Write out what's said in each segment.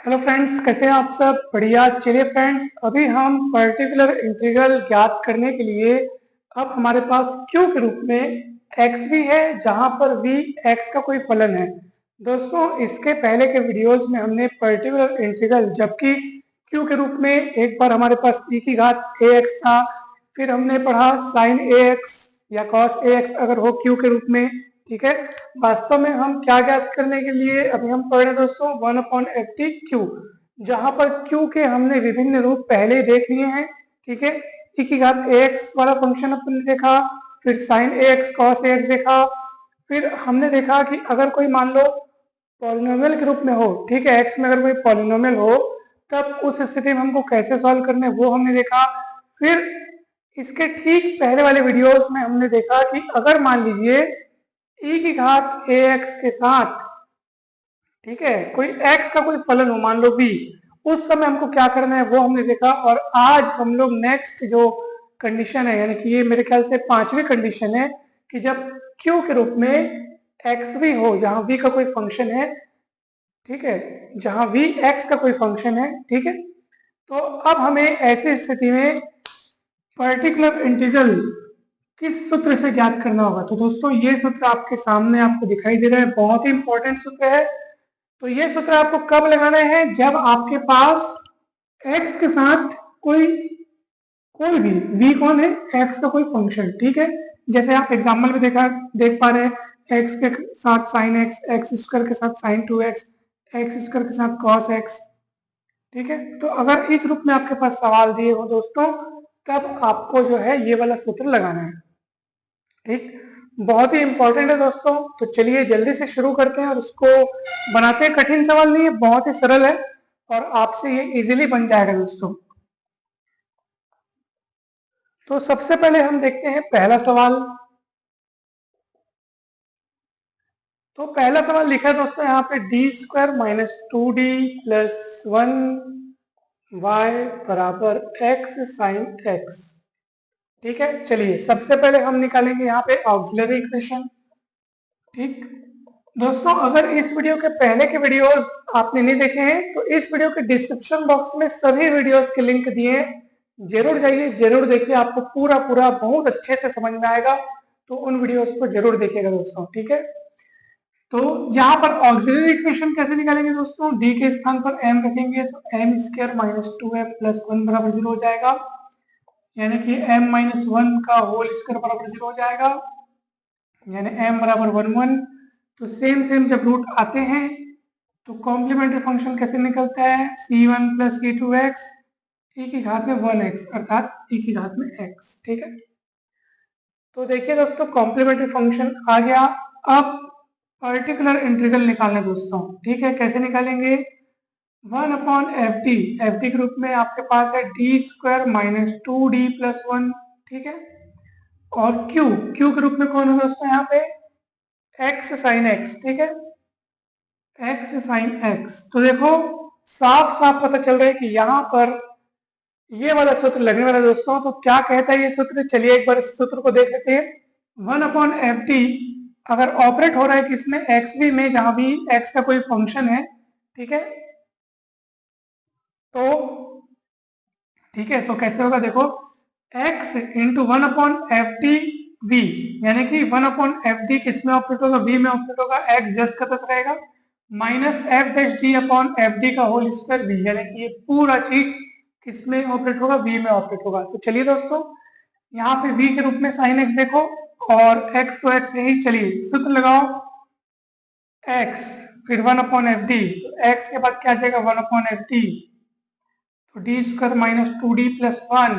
Hello friends, कैसे हैं आप सब? बढ़िया। चलिए फ्रेंड्स, अभी हम पर्टिकुलर इंटीग्रल ज्ञात करने के लिए अब हमारे पास क्यू के रूप में एक्स भी है, जहां पर भी एक्स का कोई फलन है। दोस्तों, इसके पहले के वीडियोस में हमने पर्टिकुलर इंटीग्रल जबकि क्यू के रूप में एक बार हमारे पास e की घात ए एक्स था, फिर हमने पढ़ा साइन ए एक्स या कॉस ए एक्स अगर हो क्यू के रूप में। ठीक है। वास्तव में हम क्या ज्ञात करने के लिए अभी हम पढ़ रहे हैं दोस्तों, 1/ft क्यू, जहां पर क्यू के हमने विभिन्न रूप पहले ही देख लिए हैं। ठीक है। e की घात ax वाला फंक्शन अपन ने देखा, फिर साइन ax cos ax देखा, फिर हमने देखा कि अगर कोई मान लो पॉलिनोमियल के रूप में हो, ठीक है, x में अगर कोई पॉलिनोमियल हो तब उस स्थिति में हमको कैसे सॉल्व करने वो हमने देखा। फिर इसके ठीक पहले वाले वीडियोस में हमने देखा कि अगर मान लीजिए e की घात ax के साथ, ठीक है, कोई x का कोई फलन हो, मान लो b, उस समय हमको क्या करना है वो हमने देखा। और आज हम लोग नेक्स्ट जो कंडीशन है, यानी कि ये मेरे ख्याल से पांचवी कंडीशन है, कि जब q के रूप में x भी हो जहां v का कोई फंक्शन है, ठीक है, जहां v x का कोई फंक्शन है, ठीक है, तो अब हमें ऐसी स्थिति में पर्टिकुलर इंटीग्रल किस सूत्र से ज्ञात करना होगा। तो दोस्तों, ये सूत्र आपके सामने आपको दिखाई दे रहा है, बहुत ही इंपॉर्टेंट सूत्र है। तो ये सूत्र आपको कब लगाना है? जब आपके पास x के साथ कोई कोई भी v कौन है, x का कोई फंक्शन, ठीक है। जैसे आप एग्जाम्पल में देख पा रहे हैं, x के साथ साइन x, एक्स स्क्वायर के साथ साइन 2x, एक्स स्क्वायर के साथ कॉस x। ठीक है। तो अगर इस रूप में आपके पास सवाल दिए हो दोस्तों, तब आपको जो है ये वाला सूत्र लगाना है। ठीक, बहुत ही इंपॉर्टेंट है दोस्तों। तो चलिए जल्दी से शुरू करते हैं और उसको बनाते हैं। कठिन सवाल नहीं है, बहुत ही सरल है और आपसे ये इजीली बन जाएगा दोस्तों। तो सबसे पहले हम देखते हैं पहला सवाल। तो पहला सवाल लिखा है दोस्तों यहाँ पे, D square minus 2d plus 1y बराबर x साइन x। ठीक है। चलिए सबसे पहले हम निकालेंगे यहाँ पे ऑक्सिलरी इक्वेशन। ठीक दोस्तों, अगर इस वीडियो के पहले के वीडियोस आपने नहीं देखे हैं तो इस वीडियो के डिस्क्रिप्शन बॉक्स में सभी वीडियोस के लिंक दिए हैं, जरूर जाइए, जरूर देखिए, आपको पूरा पूरा बहुत अच्छे से समझ में आएगा। तो उन वीडियोस को जरूर देखिएगा दोस्तों। ठीक है। तो यहाँ पर ऑक्सिलरी इक्वेशन कैसे निकालेंगे दोस्तों? डी के स्थान पर m रखेंगे तो M square minus 2m plus 1 बराबर 0 हो जाएगा, यानी कि m माइनस 1 का होल स्क्वायर बराबर 0 हो जाएगा, यानी m बराबर 1 1। तो सेम सेम जब रूट आते हैं तो कॉम्प्लीमेंट्री फंक्शन कैसे निकलता है? c1 प्लस c2x e की घात में 1x, अर्थात e की घात में x। ठीक है। तो देखिए दोस्तों, कॉम्प्लीमेंट्री फंक्शन आ गया। अब पर्टिकुलर इंटीग्रल निकालना है दोस्तों। ठीक है, कैसे निकालेंगे? 1/ft, एफ टी के रूप में आपके पास है D square minus 2d plus 1। ठीक है। और q, q के रूप में कौन है दोस्तों यहाँ पे? x sine x। ठीक है, x साइन x। तो देखो, साफ साफ पता चल रहा है कि यहाँ पर ये वाला सूत्र लगने वाला है दोस्तों। तो क्या कहता है ये सूत्र? चलिए एक बार इस सूत्र को देख लेते हैं। 1/ft अगर ऑपरेट हो रहा है किसमें? एक्स भी में, जहां भी x का कोई फंक्शन है। ठीक है। तो ठीक है, तो कैसे होगा देखो, x इंटू 1/ft v, यानी कि 1/ft किस में ऑपरेट होगा? v में ऑपरेट होगा, x जस्ट का तस रहेगा, minus F dash D upon F D का होल स्क्वायर v, यानी कि ये पूरा चीज किस में ऑपरेट होगा? v में ऑपरेट होगा। तो चलिए दोस्तों, यहाँ पे v के रूप में साइन x देखो, और x तो x है ही। चलिए सूत्र लगाओ, x फिर 1/ft, x के बाद क्या आ जाएगा? 1/ft, तो D square minus 2d plus 1,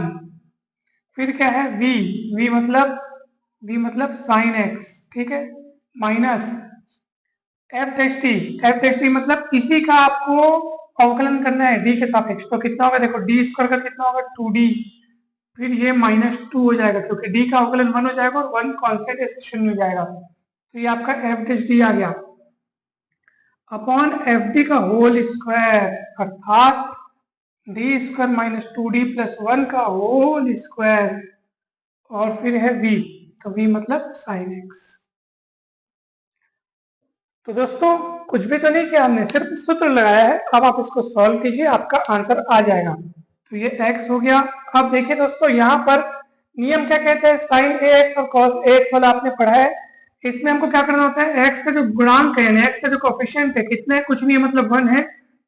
फिर क्या है? v मतलब साइन x। ठीक है, माइनस एफ टेस्ट टी मतलब इसी का आपको अवकलन करना है डी के सापेक्ष। तो कितना होगा देखो, डी स्क्वायर का कितना होगा? 2d, फिर ये माइनस 2 हो जाएगा क्योंकि डी का अवकलन 1 हो जाएगा और 1 कांस्टेंट ऐसे शून्य हो जाएगा। तो ये आपका एफ टेस्ट डी आ गया अपॉन एफ डी का होल स्क्वायर, अर्थात D square minus 2d plus 1 का होल स्क्वायर, और फिर है v, तो v मतलब साइन x। तो दोस्तों कुछ भी तो नहीं किया हमने, सिर्फ सूत्र लगाया है। अब आप इसको सॉल्व कीजिए, आपका आंसर आ जाएगा। तो ये x हो गया। अब देखिए दोस्तों यहाँ पर नियम क्या कहते हैं, साइन ए एक्स और कॉस ए एक्स वाला आपने पढ़ा है। इसमें हमको क्या करना होता है, x का जो गुणांक है यानी x का जो कोफिशिएंट है कितना है, कुछ नहीं है मतलब 1 है।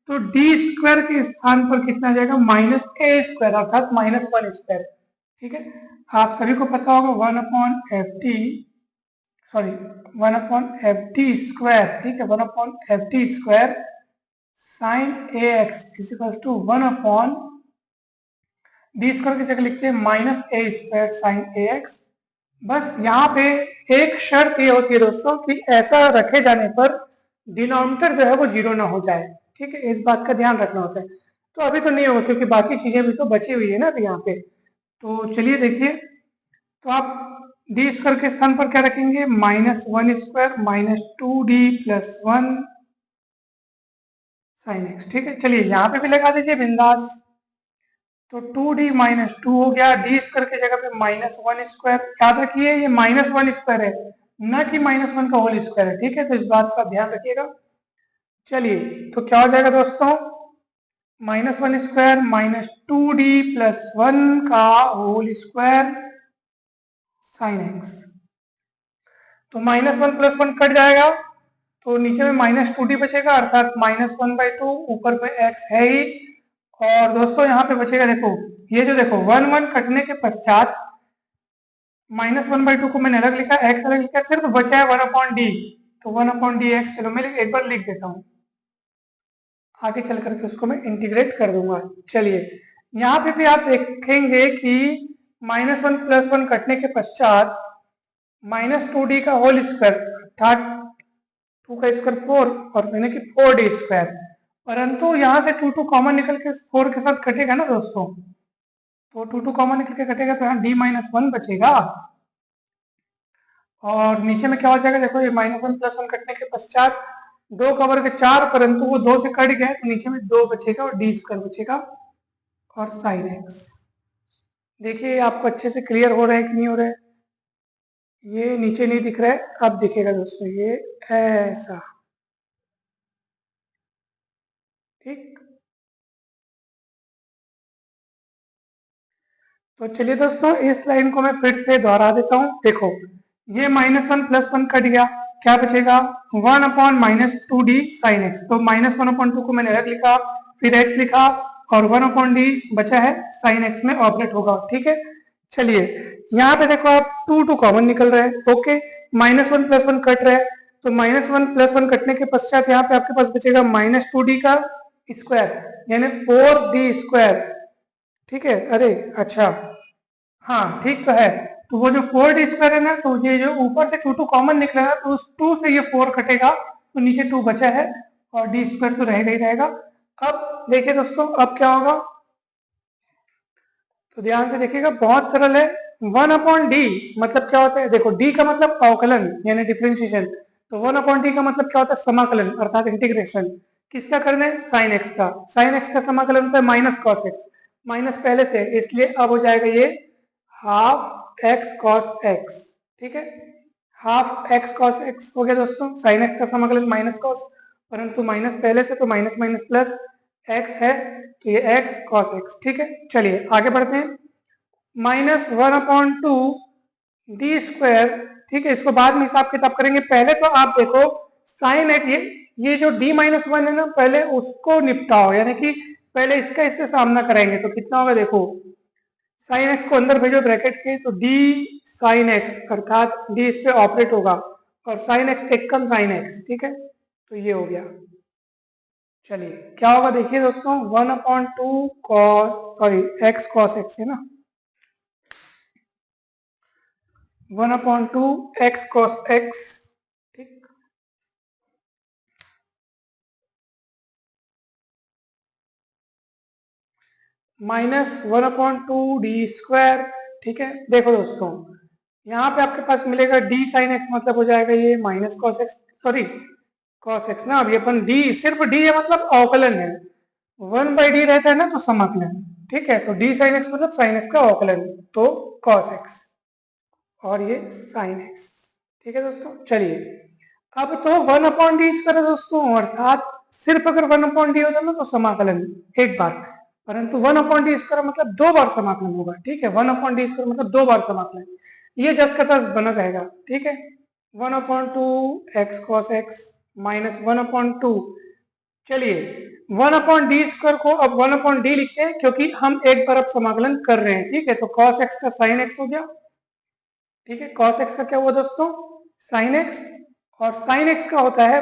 तो डी स्क्वायर के स्थान पर कितना आ जाएगा, माइनस ए स्क्वायर अर्थात -1 स्क्वायर। ठीक है, आप सभी को पता होगा 1/ft, सॉरी 1/ft स्क्वायर। ठीक है, 1/ft square sine a x is to 1/, d square की जगह लिखते हैं -a square sine a x. बस यहाँ पे एक शर्त ये होती है दोस्तों कि ऐसा रखे जाने पर डिनोमिनेटर जो है वो 0 ना हो जाए। ठीक है, इस बात का ध्यान रखना होता है। तो अभी तो नहीं होगा क्योंकि बाकी चीजें भी तो बची हुई है ना अभी यहाँ पे। तो चलिए देखिए, तो आप डी स्क्वायर के स्थान पर क्या रखेंगे, -1 स्क्वायर -2d + 1 साइन एक्स। ठीक है, चलिए यहाँ पे भी लगा दीजिए बिंदास। तो 2d - 2 हो गया, डी स्क्वायर की जगह पे -1 स्क्वायर। याद रखिए ये -1 स्क्वायर है, न कि -1 का होल स्क्वायर है। ठीक है, तो इस बात का ध्यान रखिएगा। चलिए तो क्या हो जाएगा दोस्तों, -1 स्क्वायर -2d + 1 का होल स्क्वायर साइन एक्स। तो -1 + 1 कट जाएगा, तो नीचे में -2d बचेगा अर्थात -1/2, ऊपर पे x है ही। और दोस्तों यहाँ पे बचेगा, देखो ये जो देखो 1 कटने के पश्चात -1/2 को मैंने अलग लिखा, x अलग लिखा, सिर्फ बचा है 1/d। तो 1/dx, चलो मैं एक बार लिख देता हूँ, आगे चल करके उसको मैं इंटीग्रेट कर दूंगा। चलिए यहाँ पे भी आप देखेंगे कि -1 + 1 कटने के पश्चात -2d का होल स्क्वायर अर्थात 2 का स्क्वायर 4 और मैंने कि 4d स्क्वायर। परंतु यहाँ से 2 कॉमन निकल के 4 के साथ कटेगा ना दोस्तों, तो 2 कॉमन निकल के कटेगा तो यहाँ d - 1 बचेगा। और नीचे में क्या हो जाएगा, देखो ये -1 + 1 कटने के पश्चात 2 का वर्ग 4, परंतु वो 2 से कट गया तो नीचे में 2 बचेगा और डी स्क्वायर बचेगा और साइन एक्स। देखिए आपको अच्छे से क्लियर हो रहा है कि नहीं हो रहा है, ये नीचे नहीं दिख रहा है, अब दिखेगा दोस्तों ये ऐसा। ठीक, तो चलिए दोस्तों इस लाइन को मैं फिर से दोहरा देता हूँ। देखो ये -1 + 1 कट गया, क्या बचेगा, 1/-2d साइन एक्स। तो -1/2 को मैंने अलग लिखा, फिर x लिखा और 1/d बचा है, साइन एक्स में ऑपरेट होगा। ठीक है, चलिए यहाँ पे देखो आप 2 कॉमन निकल रहा है। ओके, -1 + 1 कट रहा है, तो -1 + 1 कटने के पश्चात यहाँ पे आपके पास बचेगा -2d का स्क्वायर यानी 4d स्क्वायर। ठीक है, अरे अच्छा, हाँ ठीक तो है। तो वो जो 4d स्क्वायर है ना, तो ये जो ऊपर से 2 कॉमन निकला है तो उस 2 से ये 4 कटेगा, तो नीचे 2 बचा है और d स्क्वायर तो रहेगा ही रहेगा। अब देखिए दोस्तों अब क्या होगा, तो ध्यान से देखिएगा, बहुत सरल है। 1/d मतलब क्या होता है, देखो d का मतलब अवकलन यानी डिफरेंशिएशन, तो 1/d का मतलब क्या होता है, समाकलन अर्थात इंटीग्रेशन। किसका करना है, साइन एक्स का। साइन एक्स का समाकलन होता है माइनस कॉस एक्स, माइनस पहले से, इसलिए अब हो जाएगा ये हाफ एक्स कॉस एक्स। ठीक है, हाफ एक्स कॉस एक्स हो गया दोस्तों। साइन एक्स का समाकलन माइनस कॉस, परंतु माइनस पहले से तो माइनस माइनस प्लस एक्स है, तो ये एक्स कॉस एक्स। ठीक है, चलिए आगे बढ़ते हैं। -1/2d square. ठीक है, इसको बाद में हिसाब किताब करेंगे, पहले तो आप देखो साइन एक्स, ये जो d - 1 है ना, पहले उसको निपटाओ, यानी कि पहले इसका इससे सामना कराएंगे तो कितना होगा, देखो साइन एक्स को अंदर भेजो ब्रैकेट के, तो d साइन एक्स अर्थात d इस पे ऑपरेट होगा और साइन एक्स एक कम साइन एक्स। ठीक है, तो ये हो गया। चलिए क्या होगा देखिए दोस्तों, 1/2 cos, sorry x cos x है ना, 1/2 एक्स कॉस एक्स। ठीक, -1/2d स्क्वायर। ठीक है, देखो दोस्तों यहाँ पे आपके पास मिलेगा d साइन एक्स, मतलब हो जाएगा ये minus cos x, sorry cos x ना, अब ये अपन d, सिर्फ d है मतलब अवकलन है, 1/d रहता है ना तो समाकलन। ठीक है, तो d साइन एक्स मतलब साइन एक्स का अवकलन, तो कॉस एक्स और ये साइन एक्स। ठीक है दोस्तों, चलिए अब तो 1/d² है दोस्तों, अर्थात सिर्फ अगर 1/d होता ना तो समाकलन एक बार, परंतु 1/d² मतलब 2 बार समाकलन होगा। ठीक है, 1/d² मतलब 2 बार समाकलन, ये जस का तस बना रहेगा। ठीक है, 1/2 x cos x माइनस 1/2, चलिए 1/d² को अब 1/d लिखते हैं क्योंकि हम एक बार अब समाकलन कर रहे हैं। ठीक है, तो cos x का sin x हो गया। ठीक है, cos x का क्या हुआ दोस्तों, sin x, और sin x का होता है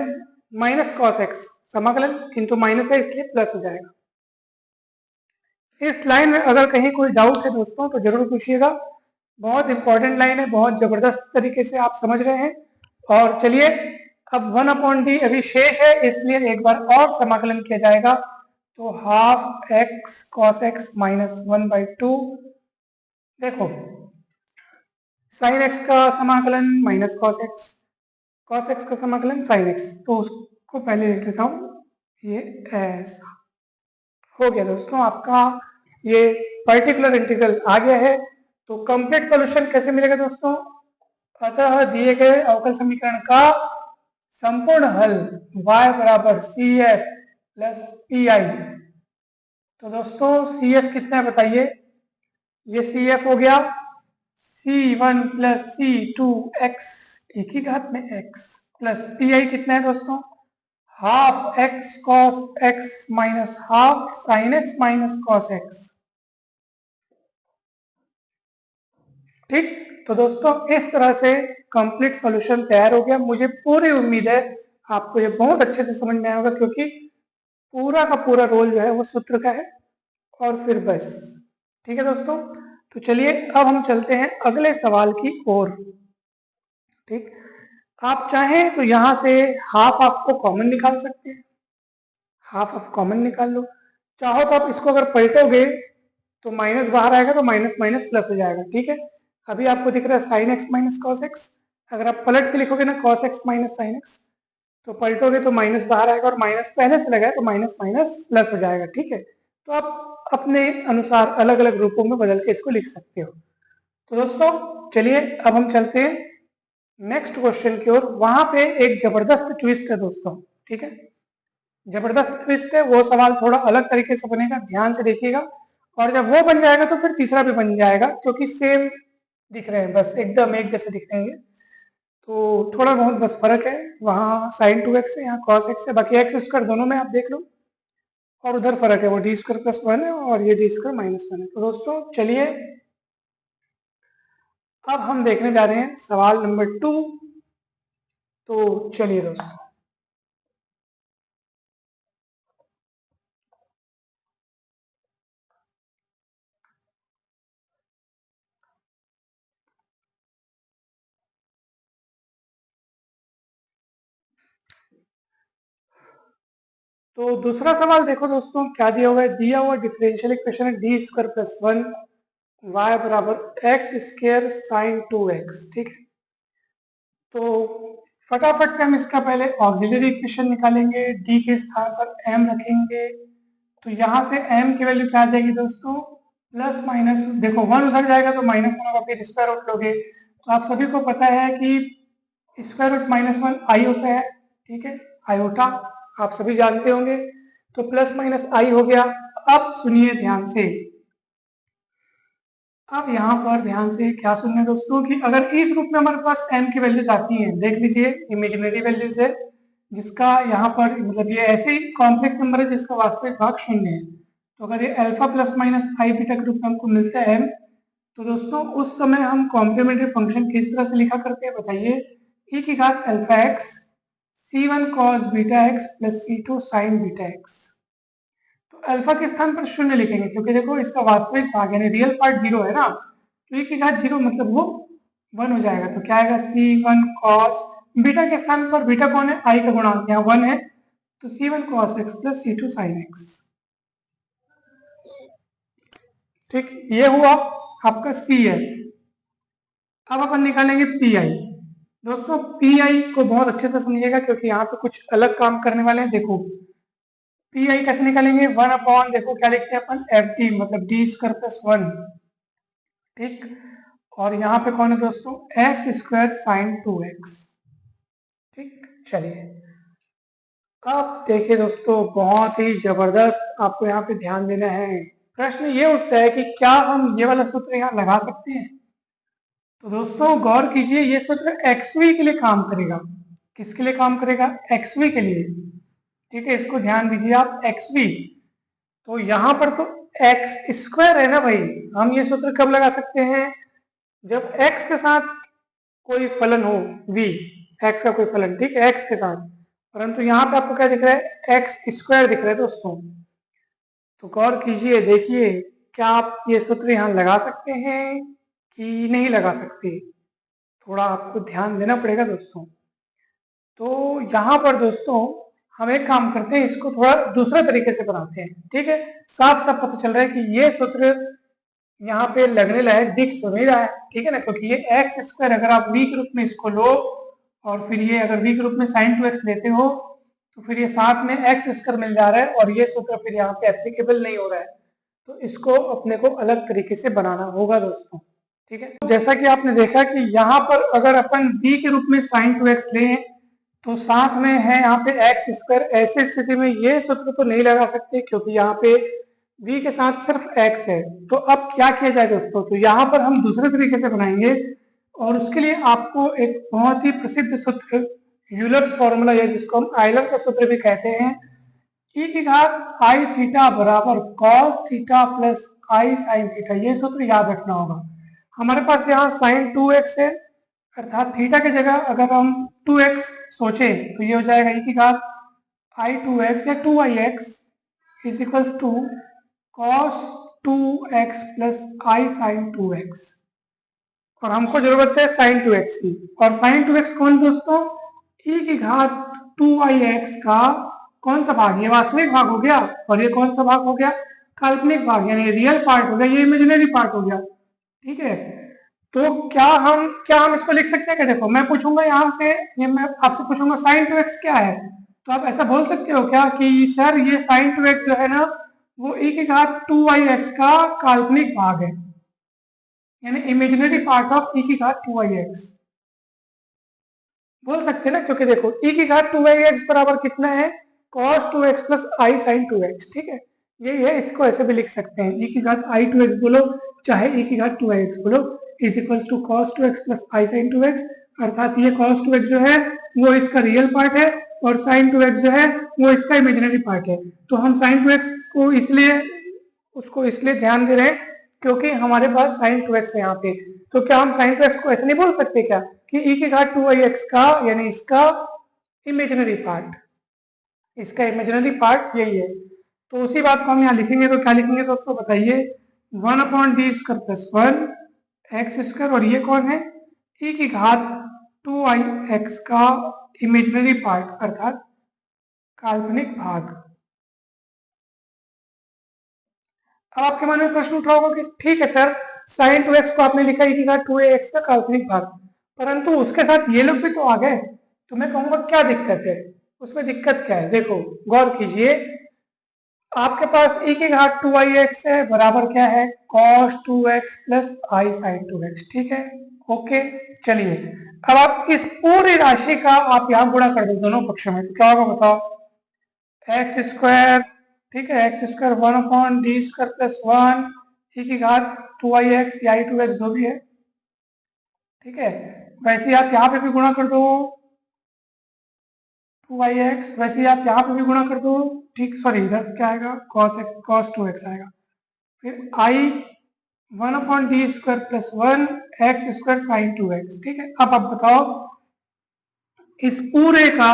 माइनस cos x, समाकलन किंतु माइनस है इसलिए प्लस हो जाएगा। इस लाइन में अगर कहीं कोई डाउट है दोस्तों तो जरूर पूछिएगा, बहुत इंपॉर्टेंट लाइन है, बहुत जबरदस्त तरीके से आप समझ रहे हैं। और चलिए अब 1/d अभी शेष है इसलिए एक बार और समाकलन किया जाएगा, तो half x cos x minus 1/2, देखो साइन एक्स का समाकलन माइनस कॉस एक्स का समाकलन साइन एक्स, तो उसको पहले लिख लेता हूं, ये ऐसा हो गया दोस्तों आपका, ये पर्टिकुलर इंटीग्रल आ गया है। तो कंप्लीट सॉल्यूशन कैसे मिलेगा दोस्तों, अतः दिए गए अवकल समीकरण का संपूर्ण हल y बराबर C F plus P I. तो दोस्तों सी एफ कितना है बताइए, ये सी एफ हो गया c1 प्लस c2 x एक ही घात में x प्लस पी आई कितना है दोस्तों, half x cos x minus half sine x minus cos x. ठीक, तो दोस्तों इस तरह से कंप्लीट सॉल्यूशन तैयार हो गया। मुझे पूरी उम्मीद है आपको ये बहुत अच्छे से समझ में आया होगा, क्योंकि पूरा का पूरा रोल जो है वो सूत्र का है और फिर बस। ठीक है दोस्तों, तो चलिए अब हम चलते हैं अगले सवाल की ओर। ठीक, आप चाहें तो यहां से हाफ आपको कॉमन निकाल सकते हैं, हाफ ऑफ कॉमन निकाल लो। चाहो तो आप इसको अगर पलटोगे तो माइनस बाहर आएगा तो माइनस माइनस प्लस हो जाएगा। ठीक है, अभी आपको दिख रहा है sine x minus cos x, अगर आप पलट के लिखोगे ना cos x minus sine x, तो पलटोगे तो माइनस बाहर आएगा और माइनस पहले से लगा है तो माइनस माइनस प्लस हो जाएगा। ठीक है, तो आप अपने अनुसार अलग अलग रूपों में बदल के इसको लिख सकते हो। तो दोस्तों चलिए अब हम चलते हैं नेक्स्ट क्वेश्चन की ओर। वहां पे एक जबरदस्त ट्विस्ट है दोस्तों। ठीक है, जबरदस्त ट्विस्ट है, वो सवाल थोड़ा अलग तरीके से बनेगा, ध्यान से देखिएगा। और जब वो बन जाएगा तो फिर तीसरा भी बन जाएगा, क्योंकि सेम दिख रहे हैं, बस एकदम एक जैसे दिख रहे हैं। तो थोड़ा बहुत बस फर्क है, वहाँ साइन 2x है, यहाँ कॉस x है, बाकी x² दोनों में आप देख लो। और उधर फर्क है, वो d² प्लस 1 है और ये d² माइनस 1 है। तो दोस्तों चलिए अब हम देखने जा रहे हैं सवाल नंबर 2। तो चलिए दोस्तों, तो दूसरा सवाल देखो दोस्तों क्या दिया हुआ है, दिया हुआ डिफरेंशियल इक्वेशन है d² प्लस 1 y बराबर x² साइन 2x। ठीक है, तो फटाफट से हम इसका पहले ऑक्सिलरी इक्वेशन निकालेंगे, d के स्थान पर m रखेंगे, तो यहाँ से m की वैल्यू क्या आ जाएगी दोस्तों, प्लस माइनस, देखो 1 उधर जाएगा तो माइनस 1 होगा, फिर स्क्वायर रूट लोगे, तो आप सभी को पता है कि स्क्वायर रूट माइनस 1 आई होता है। ठीक है, आयोटा आप सभी जानते होंगे, तो प्लस माइनस आई हो गया। अब सुनिए ध्यान से, अब यहाँ पर ध्यान से क्या सुनना है दोस्तों, कि अगर इस रूप में हमारे पास m की वैल्यूज आती हैं, देख लीजिए इमेजिनरी वैल्यूज है, जिसका यहाँ पर मतलब ये ऐसे ही कॉम्प्लेक्स नंबर है जिसका वास्तविक भाग 0 है। तो अगर ये अल्फा प्लस माइनस आई बीटा के रूप में हमको मिलता है m, तो दोस्तों उस समय हम कॉम्प्लीमेंट्री फंक्शन किस तरह से लिखा करते हैं बताइए, e की घात alpha x c1 cos beta x plus c2 sin beta x. तो अल्फा के स्थान पर 0 लिखेंगे, क्योंकि देखो इसका वास्तविक भाग यानी रियल पार्ट 0 है ना, तो e की घात 0 मतलब वो 1 हो जाएगा। तो क्या आएगा, c1 cos, बीटा के स्थान पर बीटा कौन है, i का गुणांक यहाँ 1 है, तो c1 cos x plus c2 sin x। ठीक, ये हुआ आपका cf। अब अपन निकालेंगे pi। दोस्तों pi को बहुत अच्छे से समझिएगा, क्योंकि यहाँ पे कुछ अलग काम करने वाले हैं। देखो पी आई कैसे निकालेंगे, 1/, देखो क्या लिखते हैं अपन, एफ टी मतलब d² प्लस 1। ठीक, और यहाँ पे कौन है दोस्तों, x² साइन 2x। ठीक, चलिए अब देखिए दोस्तों, बहुत ही जबरदस्त आपको यहाँ पे ध्यान देना है। प्रश्न ये उठता है कि क्या हम ये वाला सूत्र यहाँ लगा सकते हैं? तो दोस्तों गौर कीजिए, ये सूत्र एक्सवी के लिए काम करेगा। किसके लिए काम करेगा? एक्सवी के लिए। ठीक है, इसको ध्यान दीजिए आप, एक्सवी। तो यहाँ पर तो एक्स स्क्वायर है ना भाई, हम ये सूत्र कब लगा सकते हैं? जब एक्स के साथ कोई फलन हो, वी, एक्स का कोई फलन, ठीक है, एक्स के साथ। परंतु यहाँ पे आपको क्या दिख रहा है? एक्स स्क्वायर दिख रहा है दोस्तों। तो गौर कीजिए, देखिए क्या आप ये सूत्र यहाँ लगा सकते हैं कि नहीं लगा सकते? थोड़ा आपको ध्यान देना पड़ेगा दोस्तों। तो यहाँ पर दोस्तों हम एक काम करते हैं, इसको थोड़ा दूसरे तरीके से बनाते हैं। ठीक है, साफ साफ पता चल रहा है कि ये सूत्र यहाँ पे लगने लायक दिख तो नहीं रहा है, ठीक है ना, क्योंकि ये एक्स स्क्वायर अगर आप वी के रूप में इसको लो और फिर ये अगर वी के रूप में साइन 2x लेते हो तो फिर ये साथ में एक्स स्क्वायर मिल जा रहा है और ये सूत्र फिर यहाँ पे एप्लीकेबल नहीं हो रहा है। तो इसको अपने को अलग तरीके से बनाना होगा दोस्तों। ठीक है, जैसा कि आपने देखा कि यहाँ पर अगर अपन v के रूप में साइन 2x लें तो साथ में है यहाँ पे एक्स स्क्वायर। ऐसी स्थिति में ये सूत्र तो नहीं लगा सकते क्योंकि यहाँ पे v के साथ सिर्फ x है। तो अब क्या किया जाए दोस्तों? तो यहाँ पर हम दूसरे तरीके से बनाएंगे और उसके लिए आपको एक बहुत ही प्रसिद्ध सूत्र, यूलर्स फॉर्मूला, या जिसको हम आयलर का सूत्र भी कहते हैं, e की घात आई थीटा बराबर cos theta plus i sine theta. ये सूत्र याद रखना होगा। हमारे पास यहाँ साइन 2x है, अर्थात थीटा की जगह अगर हम 2x सोचे तो ये हो जाएगा e की घात आई 2x या 2ix is equals to cos 2x plus i sine 2x। और हमको जरूरत है साइन 2x की, और साइन 2x कौन दोस्तों? e की घात 2ix का कौन सा भाग? ये वास्तविक भाग हो गया, और ये कौन सा भाग हो गया? काल्पनिक भाग, यानी रियल पार्ट हो गया, ये इमेजिनरी पार्ट हो गया। ठीक है, तो क्या हम इसको लिख सकते हैं क्या? देखो मैं पूछूंगा यहाँ से, ये मैं आपसे पूछूंगा साइन 2x क्या है, तो आप ऐसा बोल सकते हो क्या कि सर ये साइन 2x जो है ना वो e की घात 2ix का काल्पनिक भाग है, यानी इमेजिनरी पार्ट ऑफ e की घात 2ix। बोल सकते हैं ना, क्योंकि देखो e की घात 2ix बराबर कितना है? cos 2x plus i sine 2x। ठीक है, यही है, इसको ऐसे भी लिख सकते हैं, e की घात आई 2x बोलो चाहे e की घात 2ix बोलो, is equals to cos 2x plus i sine 2x। अर्थात ये cos 2x जो है वो इसका रियल पार्ट है और sin 2x जो है वो इसका इमेजिनरी पार्ट है। तो हम sin 2x को इसलिए ध्यान दे रहे हैं क्योंकि हमारे पास sin 2x है यहाँ पे। तो क्या हम sin 2x को ऐसे नहीं बोल सकते क्या कि e की घात 2ix का, यानी इसका इमेजिनरी पार्ट यही है। तो उसी बात को हम यहाँ लिखेंगे, तो क्या लिखेंगे दोस्तों बताइए? 1/d square plus 1 x square, और ये कौन है? e की घात 2ix का इमेजिनरी पार्ट अर्थात काल्पनिक भाग। अब आपके मन में प्रश्न उठा होगा कि ठीक है सर, साइन 2x को आपने लिखा e की घात 2ax का काल्पनिक भाग, परंतु उसके साथ ये लोग भी तो आ गए, तो मैं कहूंगा क्या दिक्कत है? उसमें दिक्कत क्या है? देखो गौर कीजिए, आपके पास e की घात 2ix है, बराबर क्या है? cos 2x plus i sine 2x। ठीक है, ओके। चलिए अब आप इस पूरी राशि का आप यहाँ गुणा कर दो दोनों पक्षों में, तो क्या होगा बताओ? एक्स स्क्वायर, ठीक है, x square 1/d square plus 1 e की घात 2ix या i2x जो भी है। ठीक है, वैसे ही आप यहाँ पे भी गुणा कर दो 2ix, वैसे ही आप यहाँ पे भी गुणा कर दो। ठीक, सॉरी इधर क्या आएगा? cos 2x आएगा। फिर i 1/d square plus 1 x square sine 2x। ठीक है, अब आप बताओ, इस पूरे का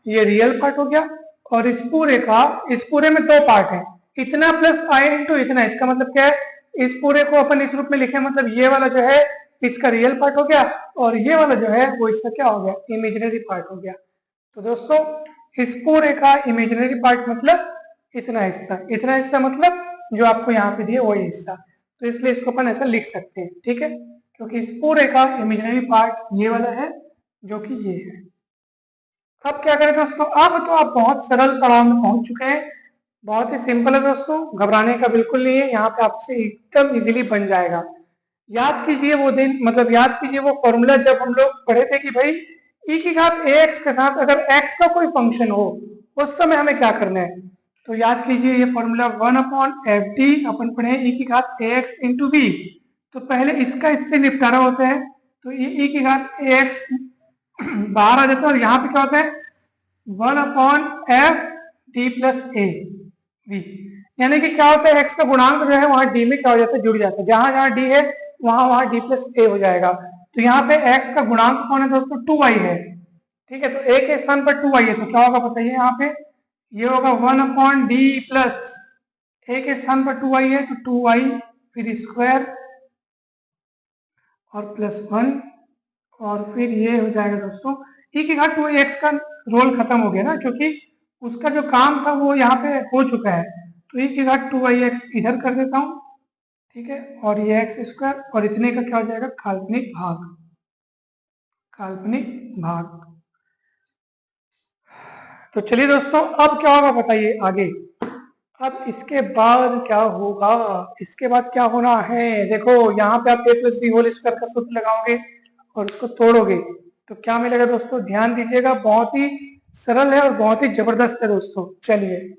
ये रियल पार्ट हो गया और इस पूरे में दो पार्ट है, इतना प्लस आई इंटू इतना। इसका मतलब क्या है? इस पूरे को अपन इस रूप में लिखे, मतलब ये वाला जो है इसका रियल पार्ट हो गया और ये वाला जो है वो इसका क्या हो गया? इमेजिनरी पार्ट हो गया। तो दोस्तों इस पूरे का इमेजिनरी पार्ट मतलब इतना हिस्सा मतलब जो आपको यहाँ पे दिए वही हिस्सा। तो इसलिए इसको अपन ऐसा लिख सकते हैं। ठीक है, क्योंकि इस पूरे का इमेजिनरी पार्ट ये वाला है जो कि ये है। अब क्या करें दोस्तों? अब तो आप बहुत सरल पड़ाव में पहुंच चुके हैं, बहुत ही सिंपल है दोस्तों, घबराने का बिल्कुल नहीं है, यहाँ पे आपसे एकदम इजीली बन जाएगा। याद कीजिए वो दिन, मतलब याद कीजिए वो फॉर्मूला जब हम लोग पढ़े थे कि भाई ई की घात ax के साथ अगर x का कोई फंक्शन हो उस समय हमें क्या करना है, तो याद कीजिए ये फॉर्मूला 1/FD अपन पढ़े ई की घात ax इंटू बी। तो पहले इसका इससे निपटारा होता है, तो ई की घात ax बाहर आ जाता है और यहाँ पे क्या होता है 1/FD प्लस ए वी। यानी कि क्या होता है x का गुणांक जो है वहां d में क्या हो जाता है, जुड़ जाता है, जहां जहां d है वहां वहां d प्लस ए हो जाएगा। तो यहाँ पे x का गुणांक कौन है दोस्तों, 2y है। ठीक है, तो a के स्थान पर 2y है तो क्या होगा बताइए, यहाँ पे ये होगा 1/d प्लस a के स्थान पर 2y है तो 2y फिर स्क्वायर और प्लस 1 और फिर ये हो जाएगा दोस्तों e की घात 2x का रोल खत्म हो गया ना, क्योंकि उसका जो काम था वो यहाँ पे हो चुका है। तो e की घात 2x इधर कर देता हूँ, ठीक है, और ये एक्स स्क्वायर और इतने का क्या हो जाएगा काल्पनिक भाग, काल्पनिक भाग। तो चलिए दोस्तों अब क्या होगा बताइए आगे। अब इसके बाद क्या होगा, इसके बाद क्या होना है, देखो यहाँ पे आप a plus b whole square का सूत्र लगाओगे और उसको तोड़ोगे तो क्या मिलेगा दोस्तों, ध्यान दीजिएगा, बहुत ही सरल है और बहुत ही जबरदस्त है दोस्तों। चलिए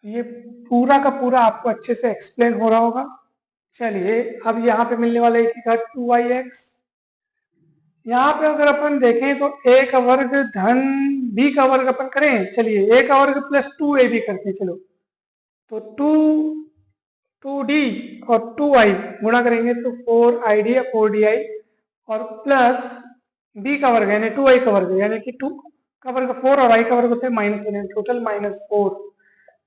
ये पूरा का पूरा आपको अच्छे से एक्सप्लेन हो रहा होगा। चलिए अब यहाँ पे मिलने वाला है कि 2y(x), यहाँ पे अगर अपन देखें तो a का वर्ग धन b का वर्ग अपन करें, चलिए a का वर्ग प्लस 2ab करते हैं, चलो तो 2d और 2i गुणा करेंगे तो 4id या 4di और प्लस b का वर्ग यानी 2i का वर्ग यानी कि 2 का वर्ग 4 और i का वर्ग होता है -1, टोटल -4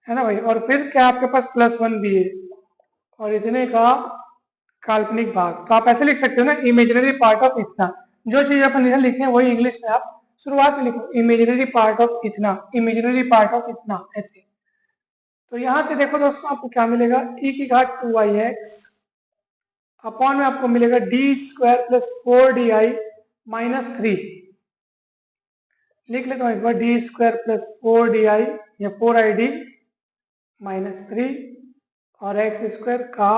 है ना भाई, और फिर क्या आपके पास +1 भी है और इतने का काल्पनिक भाग। तो आप ऐसे लिख सकते हो ना, इमेजिनरी पार्ट ऑफ इतना, जो चीज अपन इधर लिखे हैं वही इंग्लिश में आप शुरुआत में लिखो, इमेजिनरी पार्ट ऑफ इतना, इमेजिनरी पार्ट ऑफ इतना, ऐसे। तो यहां से देखो दोस्तों आपको क्या मिलेगा, e की घात 2ix अपॉन में आपको मिलेगा डी स्क्वायर प्लस 4di -3, लिख लेता हूं एक बार, डी स्क्वायर प्लस 4di या 4id -3 और एक्स स्क्वायर का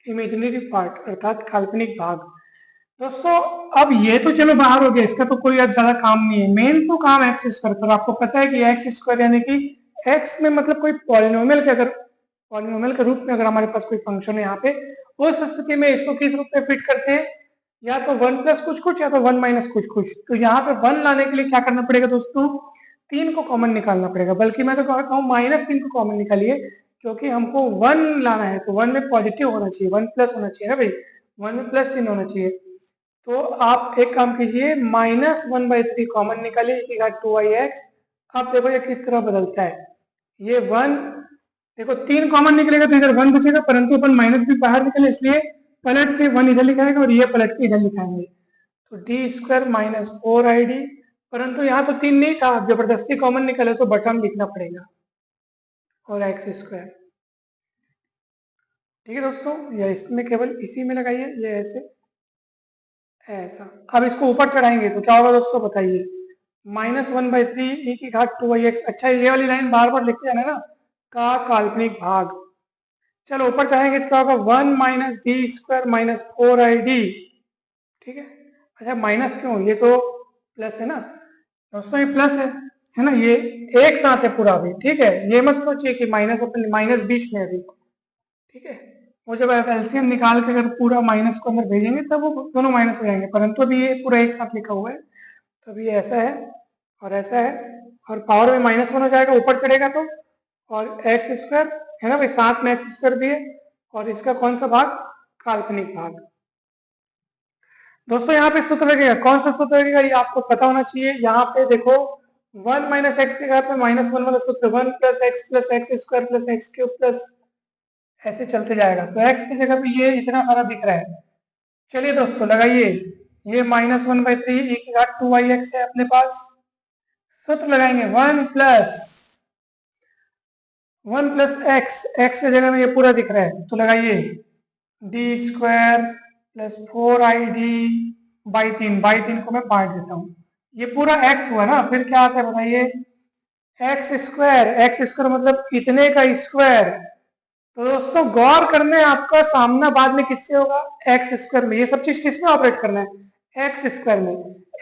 इमेजिनरी पार्ट अर्थात काल्पनिक भाग। दोस्तों अब ये तो चलो बाहर हो गया, इसका तो कोई अब ज्यादा काम नहीं है, मेन तो काम एक्स स्क्वायर पर। आपको पता है कि एक्स स्क्वायर यानी कि एक्स में मतलब कोई पॉलिनोमियल के, अगर पॉलिनोमियल के रूप में अगर हमारे पास कोई फंक्शन है यहाँ पे, उस स्थिति में इसको किस रूप में फिट करते हैं, या तो 1 प्लस कुछ कुछ या तो 1 माइनस कुछ कुछ। तो यहाँ पे 1 लाने के लिए क्या करना पड़ेगा दोस्तों, 3 को कॉमन निकालना पड़ेगा, बल्कि मैं तो कहता हूँ -3 को कॉमन निकालिए, क्योंकि हमको 1 लाना है तो 1 में पॉजिटिव होना चाहिए, 1 प्लस होना चाहिए ना भाई, 1 में प्लस चिन्ह होना चाहिए। तो आप एक काम कीजिए, -1/3 कॉमन निकालिए, e की घात 2ix। अब देखो ये किस तरह बदलता है, ये 1 देखो 3 कॉमन निकलेगा तो इधर 1 बचेगा, परंतु अपन माइनस भी बाहर निकले इसलिए पलट के 1 इधर लिखाएंगे और ये पलट के इधर लिखाएंगे, तो डी स्क्वायर माइनस 4id, परंतु यहाँ तो 3 नहीं था, जबरदस्ती कॉमन निकले तो बटन लिखना पड़ेगा और एक्स स्क्वायर। ठीक है दोस्तों, या इसमें केवल इसी में लगाइए, ये ऐसे ऐसा। अब इसको ऊपर चढ़ाएंगे तो क्या होगा दोस्तों बताइए, -1/3 e की घात 2ix। अच्छा ये वाली लाइन बार बार लिखते जाना ना, का काल्पनिक भाग। चलो ऊपर चढ़ाएंगे तो क्या होगा, 1 minus D square minus 4id। ठीक है, अच्छा माइनस क्यों, ये तो प्लस है ना दोस्तों, ये प्लस है ना, ये एक साथ है पूरा भी। ठीक है, ये मत सोचिए कि माइनस अपन माइनस बीच में अभी, ठीक है, वो जब आप एलसीएम निकाल के अगर पूरा माइनस को अंदर भेजेंगे तब वो दोनों माइनस हो जाएंगे, परंतु अभी ये पूरा एक साथ लिखा हुआ है, तो अभी ऐसा है और ऐसा है, और पावर में -1 हो जाएगा ऊपर चढ़ेगा तो, और एक्स स्क्वायर है ना भाई, साथ में एक्स स्क्वायर भी है, और इसका कौन सा भाग, काल्पनिक भाग। दोस्तों यहाँ पे सूत्र लगेगा, कौन सा सूत्र लगेगा ये आपको पता होना चाहिए। यहाँ पे देखो 1 माइनस एक्स के घात में -1 वाला सूत्र, 1 plus x square plus x cube plus ऐसे चलते जाएगा, तो x की जगह पे ये इतना सारा दिख रहा है। चलिए दोस्तों लगाइए, ये -1/3 e की घात 2ix है अपने पास, सूत्र लगाएंगे 1 प्लस एक्स की जगह में ये पूरा दिख रहा है तो लगाइए D square plus 4id by 3 को मैं बांट देता हूँ, ये पूरा x हुआ ना, फिर क्या आता है बताइए, एक्स स्क्वायर मतलब इतने का स्क्वायर तो दोस्तों गौर करना है, आपका सामना बाद में किससे होगा, एक्स स्क्वायर में। ये सब चीज किसमें ऑपरेट करना है, एक्स स्क्वायर में।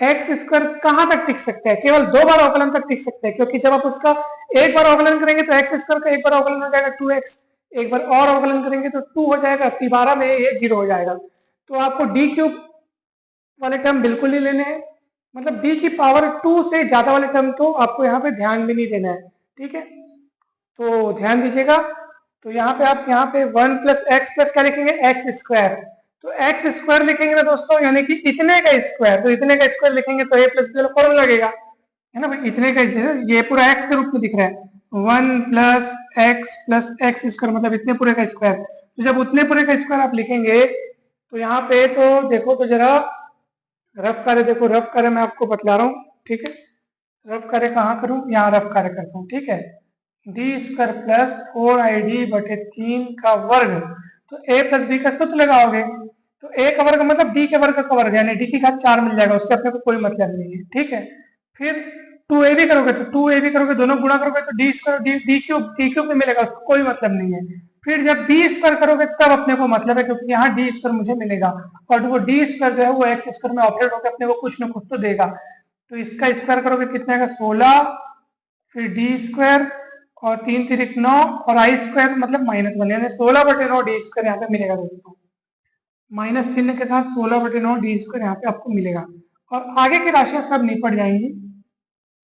एक्स स्क्वायर कहां तक टिक सकता है, केवल 2 बार अवकलन तक टिक सकता है, क्योंकि जब आप उसका एक बार अवकलन करेंगे तो एक्स स्क्वायर का एक बार अवकलन हो जाएगा 2x, एक बार और अवकलन करेंगे तो 2 हो जाएगा, तिबारा में ये 0 हो जाएगा। तो आपको डी क्यूब वाले टर्म बिल्कुल नहीं लेने हैं, मतलब डी की पावर 2 से ज्यादा वाले टर्म तो आपको यहाँ पे ध्यान भी नहीं देना है, ठीक है। तो ध्यान दीजिएगा, तो यहाँ पे आप यहाँ पे 1 प्लस एक्स प्लस क्या लिखेंगे, एक्स स्क्वायर। तो एक्स स्क्वायर लिखेंगे ना दोस्तों, यानी कि इतने का स्क्वायर, तो इतने का स्क्वायर लिखेंगे तो ए प्लस बी वाला फॉर्मूला लगेगा, है ना भाई। इतने का ये पूरा एक्स के रूप में दिख रहा है, 1 प्लस एक्स स्क्वायर, मतलब इतने पूरे का स्क्वायर। तो जब उतने पूरे का स्क्वायर आप लिखेंगे तो यहाँ पे तो देखो, तो जरा रफ कार्य देखो, रफ कार्य मैं आपको बतला रहा हूँ, ठीक है। रफ कार्य कहाँ करूँ, यहाँ रफ कार्य करता हूँ, ठीक है। डी स्क्वायर प्लस 4id बटे 3 का वर्ग, तो ए प्लस बी का सूत्र लगाओगे, तो ए का वर्ग मतलब डी के वर्ग का वर्ग, यानी डी की घात 4 मिल जाएगा, उससे अपने को कोई मतलब नहीं है, ठीक है। फिर 2a भी करोगे तो 2a भी करोगे, दोनों गुणा करोगे तो डी स्क्वायर डी क्यूब में मिलेगा, उसको कोई मतलब नहीं है। फिर जब डी स्क्वायर करोगे तब अपने को मतलब है, क्योंकि यहाँ डी स्क्वायर मुझे मिलेगा, और वो डी स्क्वायर जो है वो एक्स स्क्वायर में ऑपरेट होकर अपने को कुछ ना कुछ तो देगा। तो इसका स्क्वायर करोगे कितना आएगा, 16, फिर डी स्क्वायर और 3 तिरिक 9 और आई स्क्वायर मतलब -1, यानी 16/9 डी स्क्वायर यहाँ पे मिलेगा दोस्तों, माइनस चिन्ह के साथ 16/9 डी स्क्वायर यहाँ पे आपको मिलेगा। और आगे की राशियां सब निपट जाएंगी,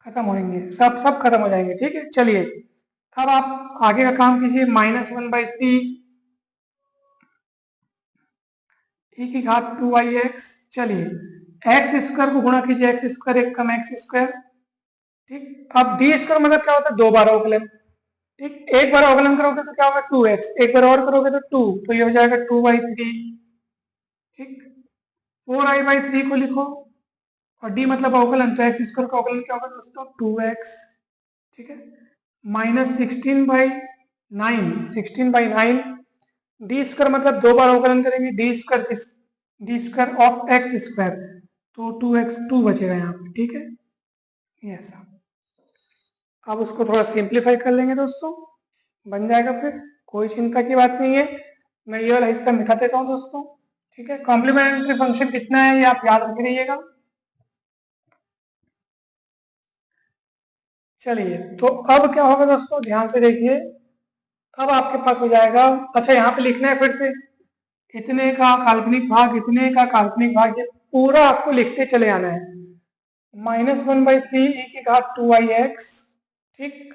खत्म हो जाएंगे, सब खत्म हो जाएंगे, ठीक है। चलिए अब आप आगे का काम कीजिए, -1/3 e की घात 2ix। चलिए एक्स स्क्वायर को गुणा कीजिए, एक्स स्क्वायर 1 कम एक्स स्क्वायर, ठीक। अब डी स्क्वायर मतलब क्या होता है, 2 बार अवकलन, ठीक। एक बार अवकलन करोगे तो क्या होगा 2x, एक बार और करोगे तो 2, तो ये हो जाएगा 2/3, ठीक। 4i/3 को लिखो, और d मतलब अवकलन, तो एक्स स्क्वायर का अवकलन क्या होगा दोस्तों, 2x, ठीक है। -16/9 डी स्क्वायर मतलब 2 बार अवकलन करेंगे, D square of x square, तो 2x 2 बचेगा यहाँ पे, ठीक है। यस, अब उसको थोड़ा सिंप्लीफाई कर लेंगे दोस्तों, बन जाएगा, फिर कोई चिंता की बात नहीं है। मैं ये वाला हिस्सा मिटा देता हूँ दोस्तों, ठीक है। कॉम्प्लीमेंट्री फंक्शन कितना है ये आप याद रख रहिएगा। चलिए तो अब क्या होगा दोस्तों, ध्यान से देखिए, अब आपके पास हो जाएगा, अच्छा यहाँ पे लिखना है फिर से, इतने का काल्पनिक भाग, इतने का काल्पनिक भाग, ये पूरा आपको लिखते चले आना है। -1/3 e की घात 2ix, ठीक।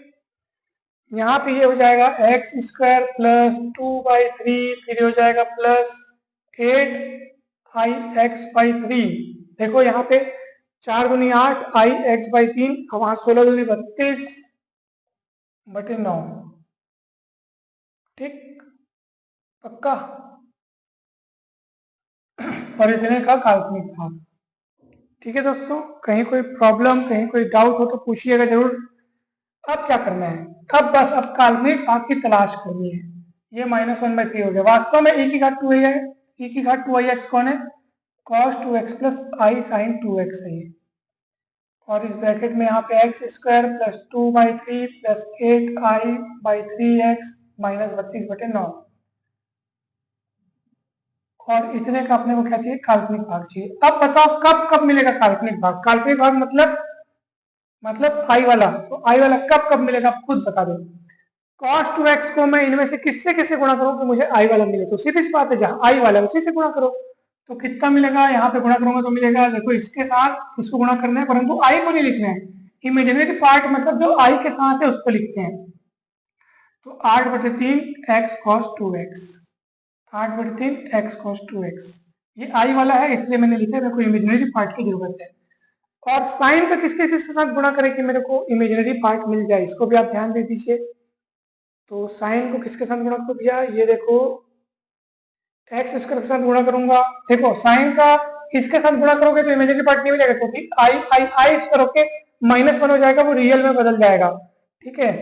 यहाँ पे ये हो जाएगा एक्स स्क्वायर प्लस 2/3, फिर हो जाएगा प्लस 8ix/3। देखो यहाँ पे 4 दूनी 8, ix/3, वहां 16 दूनी 32/9, ठीक, पक्का। और इतने का काल्पनिक भाग, ठीक है दोस्तों। कहीं कोई प्रॉब्लम, कहीं कोई डाउट हो तो पूछिएगा जरूर। अब क्या करना है, अब बस अब काल्पनिक भाग की तलाश करनी है। ये -1/3 हो गया, वास्तव में e की घात 2 है, e की घात 2ix कौन है, cos 2x plus i sin 2x है ये, और इस ब्रैकेट में यहाँ पे x square plus 2/3 plus 8i/3x -32/9, और इतने का अपने को क्या चाहिए, काल्पनिक भाग चाहिए। अब बताओ कब कब मिलेगा काल्पनिक भाग, काल्पनिक भाग मतलब आई वाला, तो आई वाला कब कब मिलेगा आप खुद बता दो। cos 2x को मैं इनमें से किससे किससे गुणा करूं कि मुझे आई वाला मिले, तो सीधी सी बात है, जहां आई वाला है उसी से गुणा करो। तो कितना मिलेगा, यहाँ पे गुणा करूंगा तो मिलेगा, देखो इसके साथ इसको गुणा करना है, परंतु आई को नहीं लिखना है, इमेजिनरी पार्ट मतलब जो आई के साथ है उसको लिखते हैं। तो 8/3 x cos 2x, 8/3 x cos 2x, ये आई वाला है इसलिए मैंने लिखा है, मेरे को इमेजिनरी पार्ट की जरूरत है। और साइन का किसके किसके साथ गुणा करें कि मेरे को इमेजिनरी पार्ट मिल जाए, इसको भी आप ध्यान दे दीजिए। तो साइन को किसके साथ गुणा करो भैया, ये देखो एक्स स्क्वायर के साथ गुणा करूंगा, देखो साइन का इसके साथ गुणा करोगे तो इमेजिनरी पार्ट नहीं मिलेगा, क्योंकि आई आई आई स्क्वायर होके -1 हो जाएगा, वो रियल में बदल जाएगा, ठीक है।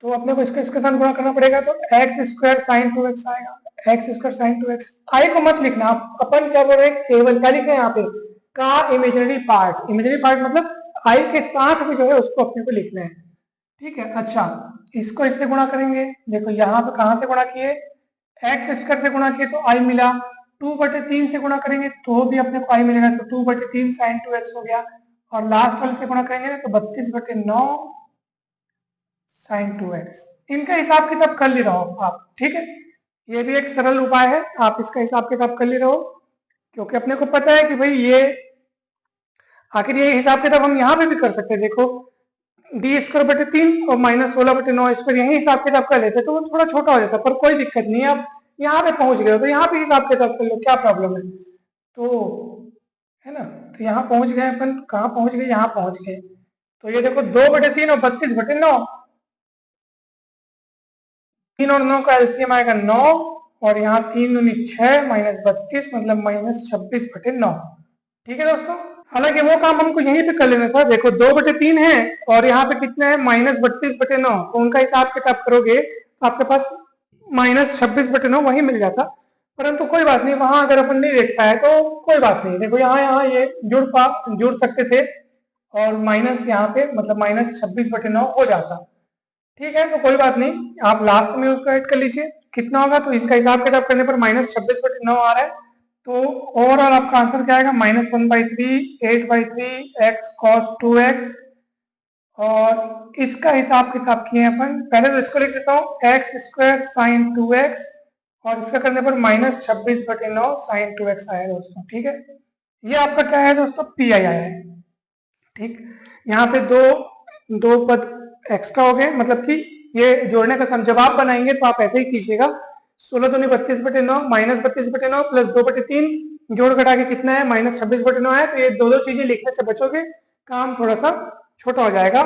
तो अपने को इसके साथ गुणा करना पड़ेगा, तो एक्स स्क्वायर साइन 2x आएगा, एक्स स्क्वायर साइन 2x। आई को मत लिखना, आप अपन क्या बोल रहे हैं, केवल क्या लिख रहे हैं यहाँ पे, का इमेजिनरी पार्ट, इमेजिनरी पार्ट मतलब आई के साथ भी जो है उसको अपने को लिखना है, ठीक है। अच्छा, इसको इससे गुणा करेंगे, देखो यहाँ पे कहाँ से गुणा किए, एक्स स्क्वायर से गुणा किए तो आई मिला, 2/3 से गुणा करेंगे तो भी अपने को आई मिलेगा, तो 2/3 साइन 2x हो गया, और लास्ट वाले से गुणा करेंगे तो 32/9 साइन 2x। इनका हिसाब किताब कर ले रहा हो आप, ठीक है। ये भी एक सरल उपाय है, आप इसका हिसाब किताब कर ले रहे हो, क्योंकि अपने को पता है कि भाई ये आखिर ये हिसाब किताब हम यहाँ पे भी कर सकते हैं। देखो d²/3 और -16/9 स्क्वायर यही हिसाब किताब कर लेते तो वो थोड़ा छोटा हो जाता, पर कोई दिक्कत नहीं है। अब यहाँ पे पहुंच गए हो तो यहाँ पे हिसाब किताब कर लो, क्या प्रॉब्लम है, तो है ना। तो यहाँ पहुंच गए अपन, तो कहाँ पहुंच गए, यहाँ पहुंच गए। तो ये देखो 2/3 और 32/9, 3 और 9 का एलसीएम आएगा 9, और यहाँ 3 दूनी 6 -32 मतलब -26/9। ठीक है दोस्तों, हालांकि वो काम हमको यहीं पे कर लेना था। देखो 2/3 है और यहाँ पे कितना है -32/9, तो उनका हिसाब किताब करोगे तो आपके पास -26/9 वही मिल जाता, परंतु कोई बात नहीं, वहां अगर अपन नहीं देख पाए तो कोई बात नहीं। देखो यहाँ यहाँ ये जुड़ सकते थे, और माइनस यहाँ पे मतलब -26/9 हो जाता। ठीक है, तो कोई बात नहीं, आप लास्ट में उसको ऐड कर लीजिए, कितना होगा, तो इनका हिसाब किताब करने पर -26/9 आ रहा है। तो ओवरऑल आपका आंसर क्या आएगा, -1/3 8/3 x cos 2x, और इसका हिसाब किताब किए अपन, पहले तो इसको लिख देता हूँ x² sin 2x, और इसका करने पर -26/9 sin 2x आया दोस्तों। ठीक है, ये आपका क्या है दोस्तों, पी आई आया है। ठीक, यहाँ पे दो पद एक्स्ट्रा हो गए, मतलब कि ये जोड़ने का काम जब आप बनाएंगे तो आप ऐसे ही कीजिएगा, 16 दूनी 32/9 -32/9 प्लस 2/3 जोड़ घटा के कितना है -26/9 है, तो ये दो चीजें लिखने से बचोगे, काम थोड़ा सा छोटा हो जाएगा,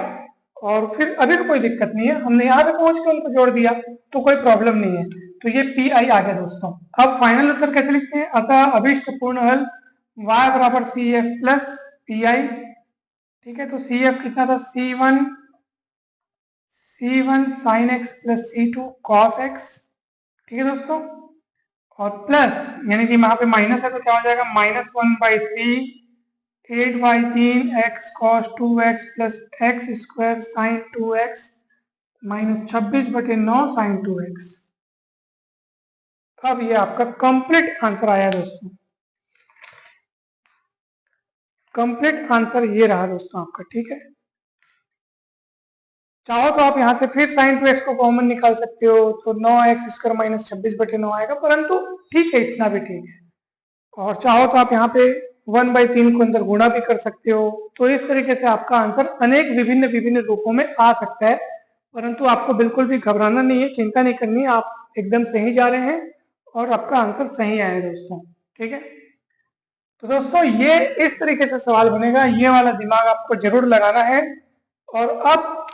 और फिर अभी भी कोई दिक्कत नहीं है, हमने यहाँ पे पहुंच के उनको जोड़ दिया तो कोई प्रॉब्लम नहीं है। तो ये पी आई आ गया दोस्तों। अब फाइनल उत्तर कैसे लिखते हैं, अतः अभिष्ट पूर्ण हल y बराबर C F plus P I. ठीक है, तो सी एफ कितना था, C1 sin x plus C2 cos x। ठीक है दोस्तों, और प्लस यानी कि वहां पे माइनस है तो क्या हो जाएगा, -1/3 8/3 x cos 2x plus x² sin 2x -26/9 sin 2x। अब ये आपका कंप्लीट आंसर आया दोस्तों, कंप्लीट आंसर ये रहा दोस्तों आपका। ठीक है, चाहो तो आप यहाँ से फिर sin 2x को कॉमन निकाल सकते हो, तो 9x² -26/9 आएगा, परंतु ठीक है, इतना भी ठीक है। और चाहो तो आप यहाँ पे 1/3 को अंदर गुणा भी कर सकते हो। तो इस तरीके से आपका आंसर अनेक विभिन्न विभिन्न रूपों में आ सकता है, परंतु आपको बिल्कुल भी घबराना नहीं है, चिंता नहीं करनी है, आप एकदम सही जा रहे हैं और आपका आंसर सही आया दोस्तों। ठीक है, तो दोस्तों ये इस तरीके से सवाल बनेगा, ये वाला दिमाग आपको जरूर लगाना है। और अब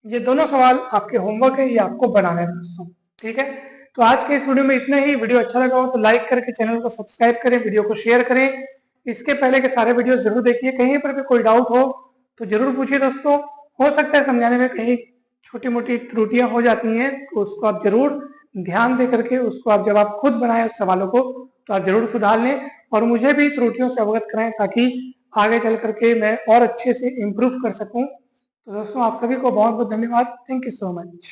ये दोनों सवाल आपके होमवर्क है, ये आपको बनाना है दोस्तों। ठीक है, तो आज के इस वीडियो में इतना ही। वीडियो अच्छा लगा हो तो लाइक करके चैनल को सब्सक्राइब करें, वीडियो को शेयर करें, इसके पहले के सारे वीडियो जरूर देखिए। कहीं पर भी कोई डाउट हो तो जरूर पूछिए दोस्तों, हो सकता है समझाने में कहीं छोटी मोटी त्रुटियां हो जाती हैं, तो उसको आप जरूर ध्यान दे करके उसको आप जब आप खुद बनाए उस सवालों को तो आप जरूर सुधार लें, और मुझे भी त्रुटियों से अवगत कराएं ताकि आगे चल करके मैं और अच्छे से इम्प्रूव कर सकूं। तो दोस्तों आप सभी को बहुत बहुत धन्यवाद, थैंक यू सो मच।